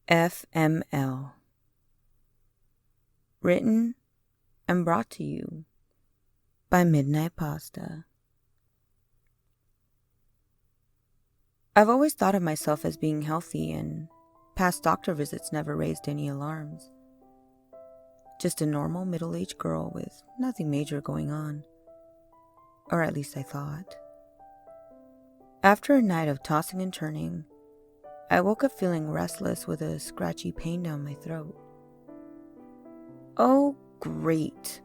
FML. Written and brought to you by Midnight Pasta. I've always thought of myself as being healthy, and past doctor visits never raised any alarms. Just a normal middle-aged girl with nothing major going on. Or at least I thought. After a night of tossing and turning, I woke up feeling restless with a scratchy pain down my throat. Oh, great,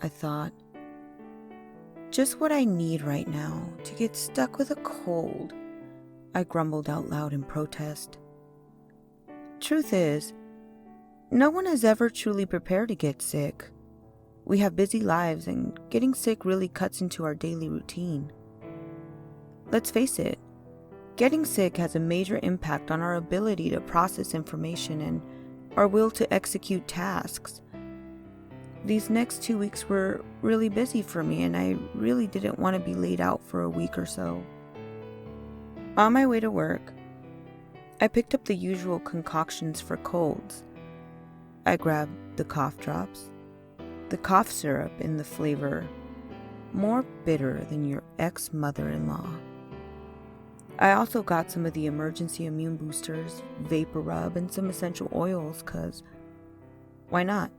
I thought. Just what I need right now to get stuck with a cold, I grumbled out loud in protest. Truth is, no one has ever truly prepared to get sick. We have busy lives, and getting sick really cuts into our daily routine. Let's face it, getting sick has a major impact on our ability to process information and our will to execute tasks. These next 2 weeks were really busy for me, and I really didn't want to be laid out for a week or so. On my way to work, I picked up the usual concoctions for colds. I grabbed the cough drops, the cough syrup in the flavor more bitter than your ex-mother-in-law. I also got some of the emergency immune boosters, vapor rub, and some essential oils, cause why not?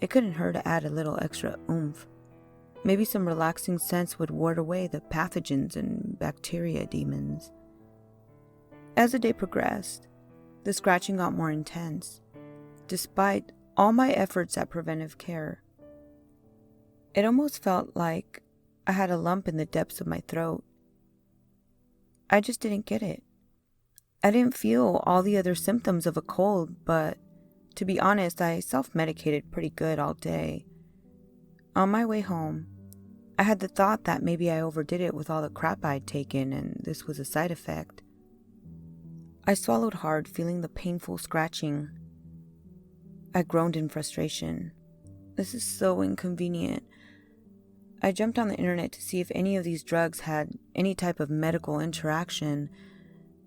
It couldn't hurt to add a little extra oomph. Maybe some relaxing scents would ward away the pathogens and bacteria demons. As the day progressed, the scratching got more intense, despite all my efforts at preventive care. It almost felt like I had a lump in the depths of my throat. I just didn't get it. I didn't feel all the other symptoms of a cold, but to be honest, I self-medicated pretty good all day. On my way home, I had the thought that maybe I overdid it with all the crap I'd taken and this was a side effect. I swallowed hard, feeling the painful scratching. I groaned in frustration. This is so inconvenient. I jumped on the internet to see if any of these drugs had any type of medical interaction,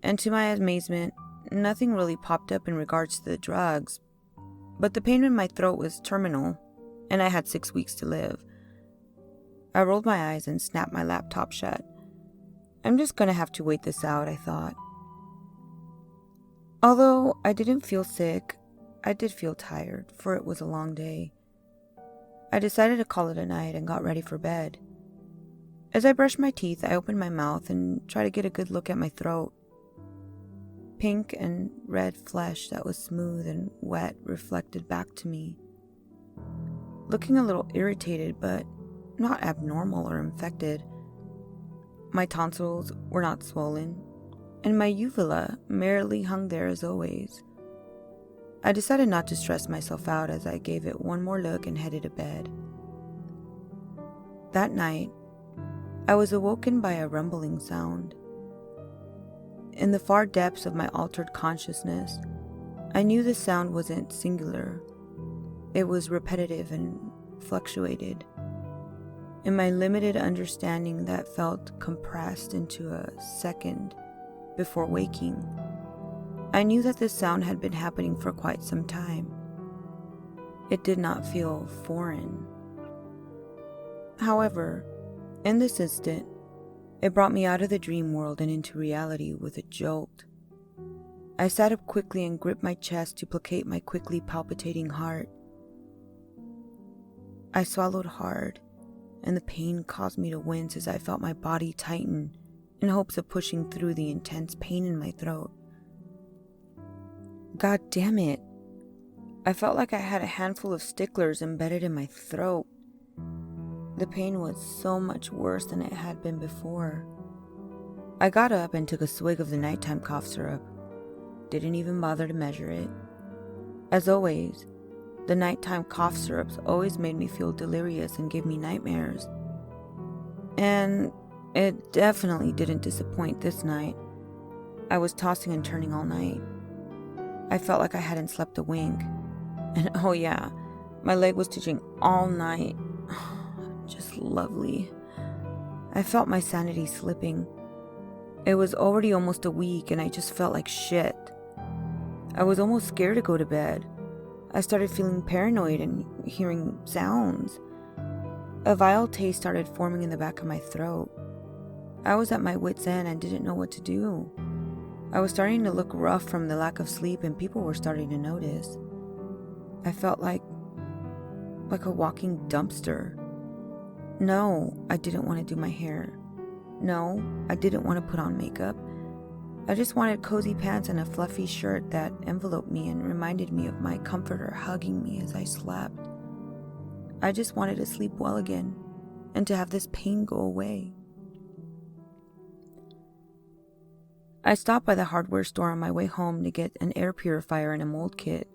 and to my amazement, nothing really popped up in regards to the drugs, but the pain in my throat was terminal, and I had 6 weeks to live. I rolled my eyes and snapped my laptop shut. I'm just gonna have to wait this out, I thought. Although I didn't feel sick, I did feel tired, for it was a long day. I decided to call it a night and got ready for bed. As I brushed my teeth, I opened my mouth and tried to get a good look at my throat. Pink and red flesh that was smooth and wet reflected back to me. Looking a little irritated, but not abnormal or infected. My tonsils were not swollen, and my uvula merely hung there as always. I decided not to stress myself out as I gave it one more look and headed to bed. That night, I was awoken by a rumbling sound. In the far depths of my altered consciousness, I knew the sound wasn't singular. It was repetitive and fluctuated. In my limited understanding, that felt compressed into a second before waking. I knew that this sound had been happening for quite some time. It did not feel foreign. However, in this instant, it brought me out of the dream world and into reality with a jolt. I sat up quickly and gripped my chest to placate my quickly palpitating heart. I swallowed hard, and the pain caused me to wince as I felt my body tighten in hopes of pushing through the intense pain in my throat. God damn it. I felt like I had a handful of sticklers embedded in my throat. The pain was so much worse than it had been before. I got up and took a swig of the nighttime cough syrup. Didn't even bother to measure it. As always, the nighttime cough syrups always made me feel delirious and gave me nightmares. And it definitely didn't disappoint this night. I was tossing and turning all night. I felt like I hadn't slept a wink. And oh yeah, my leg was twitching all night. Just lovely. I felt my sanity slipping. It was already almost a week and I just felt like shit. I was almost scared to go to bed. I started feeling paranoid and hearing sounds. A vile taste started forming in the back of my throat. I was at my wit's end and didn't know what to do. I was starting to look rough from the lack of sleep, and people were starting to notice. I felt like a walking dumpster. No, I didn't want to do my hair. No, I didn't want to put on makeup. I just wanted cozy pants and a fluffy shirt that enveloped me and reminded me of my comforter hugging me as I slept. I just wanted to sleep well again and to have this pain go away. I stopped by the hardware store on my way home to get an air purifier and a mold kit.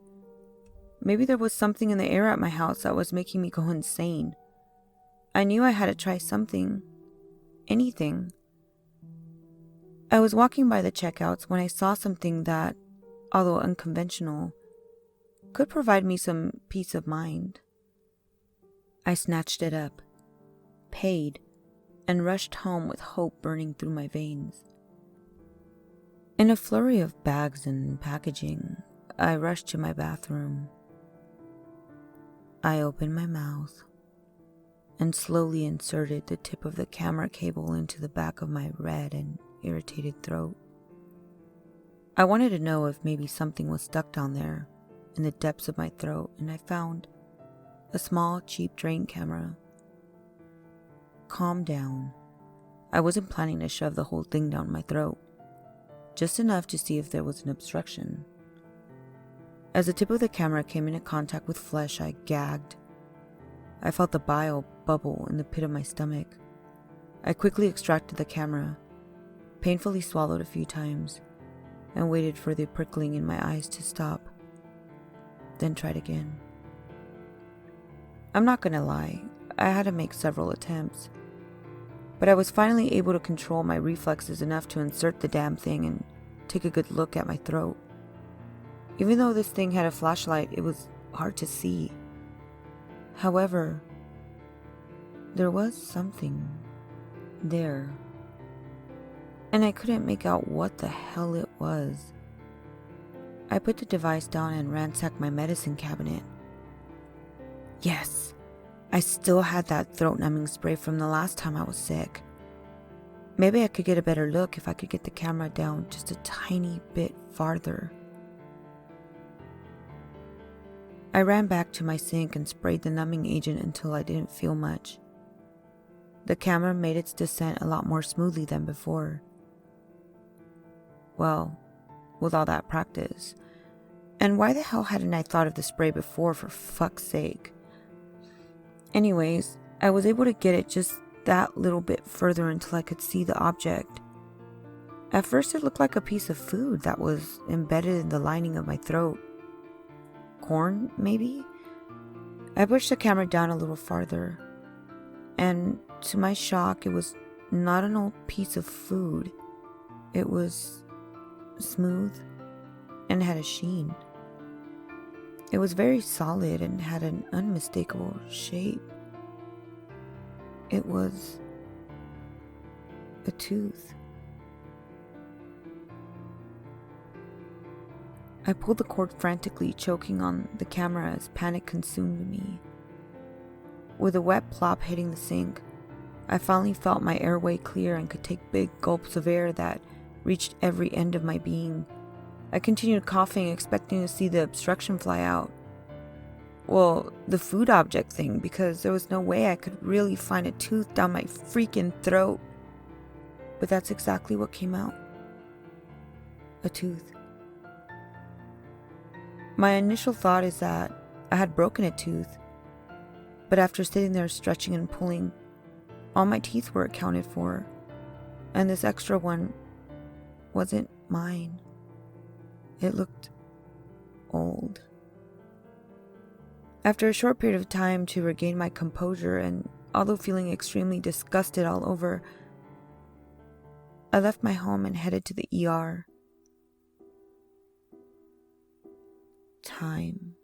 Maybe there was something in the air at my house that was making me go insane. I knew I had to try something. Anything. I was walking by the checkouts when I saw something that, although unconventional, could provide me some peace of mind. I snatched it up, paid, and rushed home with hope burning through my veins. In a flurry of bags and packaging, I rushed to my bathroom. I opened my mouth and slowly inserted the tip of the camera cable into the back of my red and irritated throat. I wanted to know if maybe something was stuck down there in the depths of my throat, and I found a small, cheap drain camera. Calm down. I wasn't planning to shove the whole thing down my throat, just enough to see if there was an obstruction. As the tip of the camera came into contact with flesh, I gagged. I felt the bile bubble in the pit of my stomach. I quickly extracted the camera, painfully swallowed a few times, and waited for the prickling in my eyes to stop, then tried again. I'm not gonna lie, I had to make several attempts, but I was finally able to control my reflexes enough to insert the damn thing and take a good look at my throat. Even though this thing had a flashlight, it was hard to see. However, there was something there, and I couldn't make out what the hell it was. I put the device down and ransacked my medicine cabinet. Yes, I still had that throat-numbing spray from the last time I was sick. Maybe I could get a better look if I could get the camera down just a tiny bit farther. I ran back to my sink and sprayed the numbing agent until I didn't feel much. The camera made its descent a lot more smoothly than before. Well, with all that practice. And why the hell hadn't I thought of the spray before, for fuck's sake? Anyways, I was able to get it just that little bit further until I could see the object. At first it looked like a piece of food that was embedded in the lining of my throat. Corn, maybe? I pushed the camera down a little farther, and to my shock, it was not an old piece of food. It was smooth and had a sheen. It was very solid and had an unmistakable shape. It was a tooth. I pulled the cord frantically, choking on the camera as panic consumed me. With a wet plop hitting the sink, I finally felt my airway clear and could take big gulps of air that reached every end of my being. I continued coughing, expecting to see the obstruction fly out. Well, the food object thing, because there was no way I could really find a tooth down my freaking throat. But that's exactly what came out. A tooth. My initial thought is that I had broken a tooth, but after sitting there stretching and pulling, all my teeth were accounted for, and this extra one wasn't mine. It looked old. After a short period of time to regain my composure, and although feeling extremely disgusted all over, I left my home and headed to the ER. Time.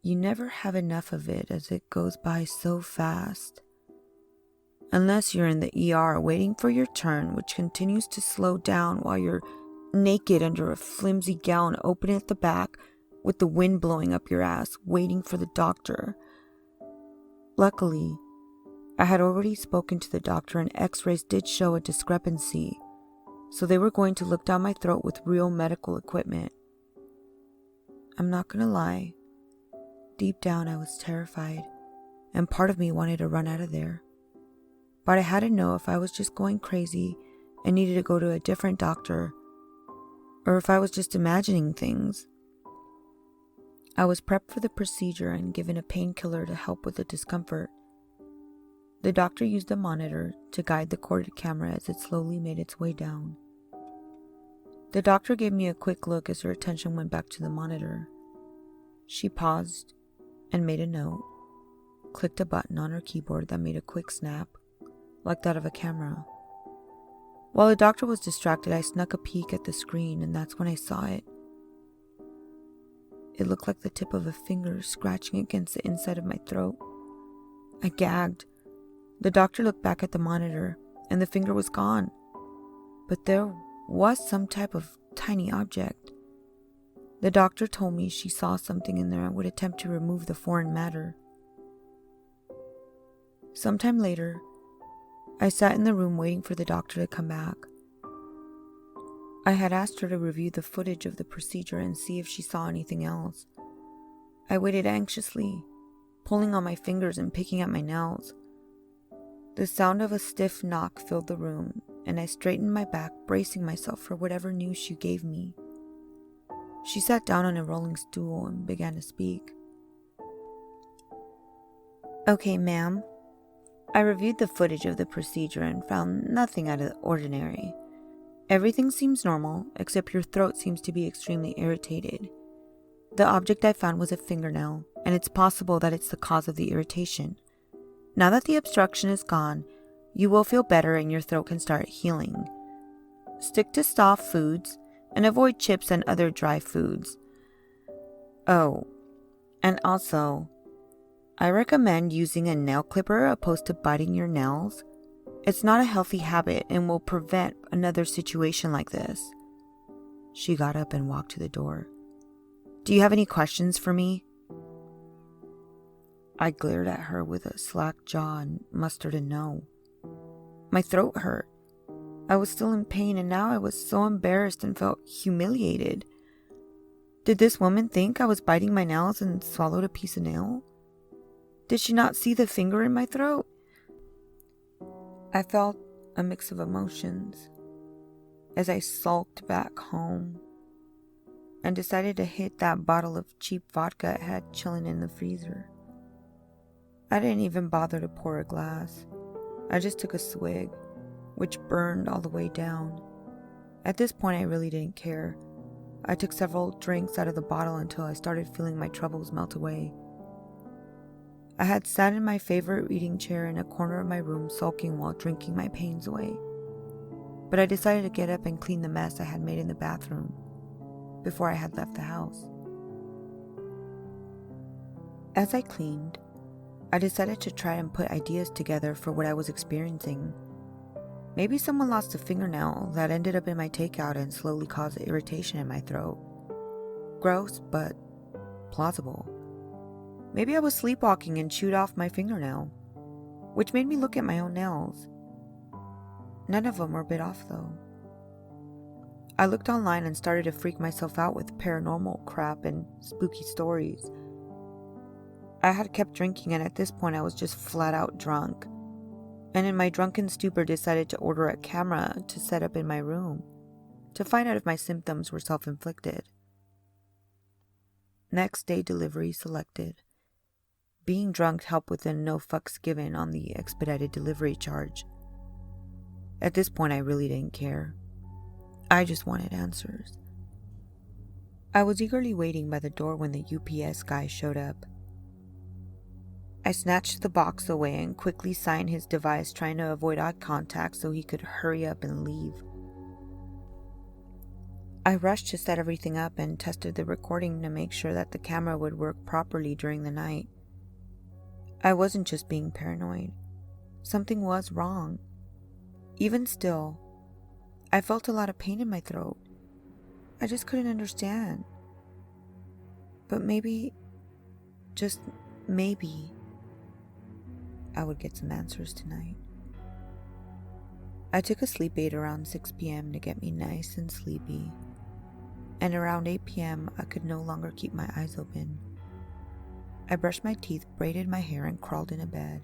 You never have enough of it, as it goes by so fast. Unless you're in the ER waiting for your turn, which continues to slow down while you're naked under a flimsy gown open at the back with the wind blowing up your ass, waiting for the doctor. Luckily, I had already spoken to the doctor and x-rays did show a discrepancy, so they were going to look down my throat with real medical equipment. I'm not gonna lie, deep down I was terrified, and part of me wanted to run out of there. But I had to know if I was just going crazy and needed to go to a different doctor, or if I was just imagining things. I was prepped for the procedure and given a painkiller to help with the discomfort. The doctor used a monitor to guide the corded camera as it slowly made its way down. The doctor gave me a quick look as her attention went back to the monitor. She paused and made a note, clicked a button on her keyboard that made a quick snap, like that of a camera. While the doctor was distracted, I snuck a peek at the screen, and that's when I saw it. It looked like the tip of a finger scratching against the inside of my throat. I gagged. The doctor looked back at the monitor, and the finger was gone. But there was some type of tiny object. The doctor told me she saw something in there and would attempt to remove the foreign matter. Sometime later, I sat in the room waiting for the doctor to come back. I had asked her to review the footage of the procedure and see if she saw anything else. I waited anxiously, pulling on my fingers and picking at my nails. The sound of a stiff knock filled the room, and I straightened my back, bracing myself for whatever news she gave me. She sat down on a rolling stool and began to speak. Okay, ma'am. I reviewed the footage of the procedure and found nothing out of the ordinary. Everything seems normal, except your throat seems to be extremely irritated. The object I found was a fingernail, and it's possible that it's the cause of the irritation. Now that the obstruction is gone, you will feel better and your throat can start healing. Stick to soft foods and avoid chips and other dry foods. Oh, and also, I recommend using a nail clipper opposed to biting your nails. It's not a healthy habit and will prevent another situation like this. She got up and walked to the door. Do you have any questions for me? I glared at her with a slack jaw and mustered a no. My throat hurt. I was still in pain and now I was so embarrassed and felt humiliated. Did this woman think I was biting my nails and swallowed a piece of nail? Did she not see the finger in my throat? I felt a mix of emotions as I sulked back home and decided to hit that bottle of cheap vodka I had chilling in the freezer. I didn't even bother to pour a glass. I just took a swig, which burned all the way down. At this point, I really didn't care. I took several drinks out of the bottle until I started feeling my troubles melt away. I had sat in my favorite reading chair in a corner of my room sulking while drinking my pains away. But I decided to get up and clean the mess I had made in the bathroom before I had left the house. As I cleaned, I decided to try and put ideas together for what I was experiencing. Maybe someone lost a fingernail that ended up in my takeout and slowly caused irritation in my throat. Gross, but plausible. Maybe I was sleepwalking and chewed off my fingernail, which made me look at my own nails. None of them were bit off though. I looked online and started to freak myself out with paranormal crap and spooky stories. I had kept drinking and at this point I was just flat out drunk. And in my drunken stupor decided to order a camera to set up in my room to find out if my symptoms were self-inflicted. Next day delivery selected. Being drunk helped with a no fucks given on the expedited delivery charge. At this point I really didn't care. I just wanted answers. I was eagerly waiting by the door when the UPS guy showed up. I snatched the box away and quickly signed his device, trying to avoid eye contact so he could hurry up and leave. I rushed to set everything up and tested the recording to make sure that the camera would work properly during the night. I wasn't just being paranoid. Something was wrong. Even still, I felt a lot of pain in my throat, I just couldn't understand. But maybe, just maybe, I would get some answers tonight. I took a sleep aid around 6 p.m. to get me nice and sleepy, and around 8 p.m. I could no longer keep my eyes open. I brushed my teeth, braided my hair, and crawled into bed.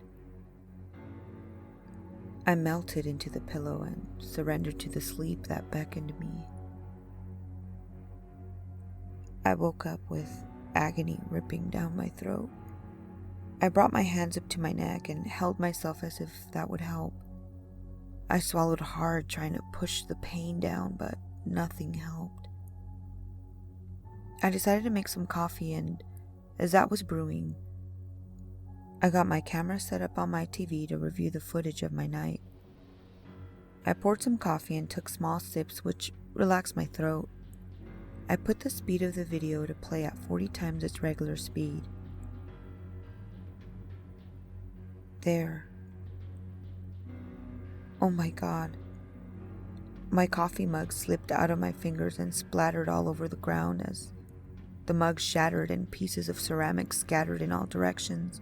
I melted into the pillow and surrendered to the sleep that beckoned me. I woke up with agony ripping down my throat. I brought my hands up to my neck and held myself as if that would help. I swallowed hard, trying to push the pain down, but nothing helped. I decided to make some coffee, and as that was brewing, I got my camera set up on my TV to review the footage of my night. I poured some coffee and took small sips, which relaxed my throat. I put the speed of the video to play at 40 times its regular speed. There. Oh my God. My coffee mug slipped out of my fingers and splattered all over the ground as the mug shattered and pieces of ceramic scattered in all directions.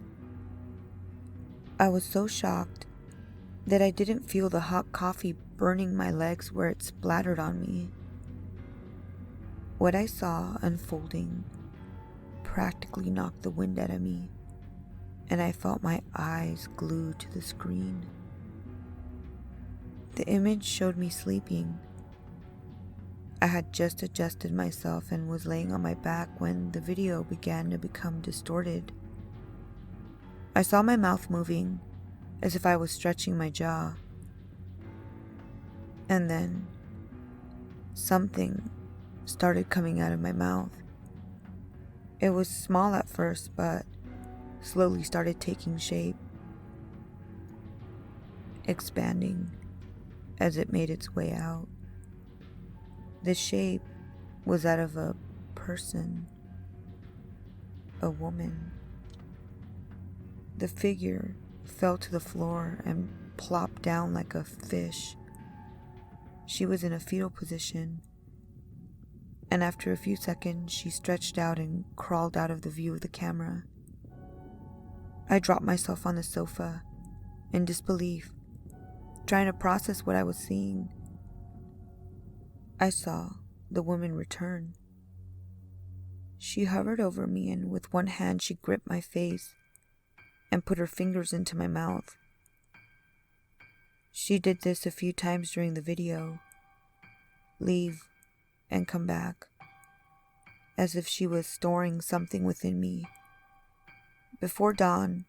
I was so shocked that I didn't feel the hot coffee burning my legs where it splattered on me. What I saw unfolding practically knocked the wind out of me, and I felt my eyes glued to the screen. The image showed me sleeping. I had just adjusted myself and was laying on my back when the video began to become distorted. I saw my mouth moving as if I was stretching my jaw. And then something started coming out of my mouth. It was small at first, but slowly started taking shape, expanding as it made its way out. The shape was that of a person, a woman. The figure fell to the floor and plopped down like a fish. She was in a fetal position, and after a few seconds, she stretched out and crawled out of the view of the camera. I dropped myself on the sofa in disbelief, trying to process what I was seeing. I saw the woman return. She hovered over me, and with one hand she gripped my face and put her fingers into my mouth. She did this a few times during the video, leave and come back, as if she was storing something within me. Before dawn,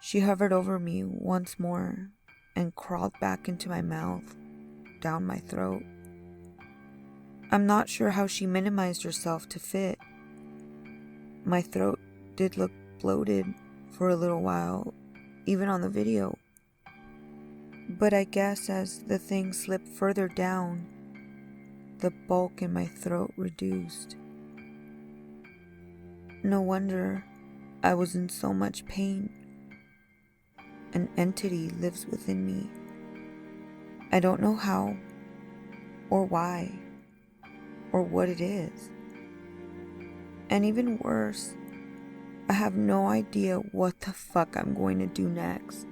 she hovered over me once more and crawled back into my mouth, down my throat. I'm not sure how she minimized herself to fit. My throat did look bloated for a little while, even on the video. But I guess as the thing slipped further down, the bulk in my throat reduced. No wonder I was in so much pain. An entity lives within me. I don't know how, or why, or what it is. And even worse, I have no idea what the fuck I'm going to do next.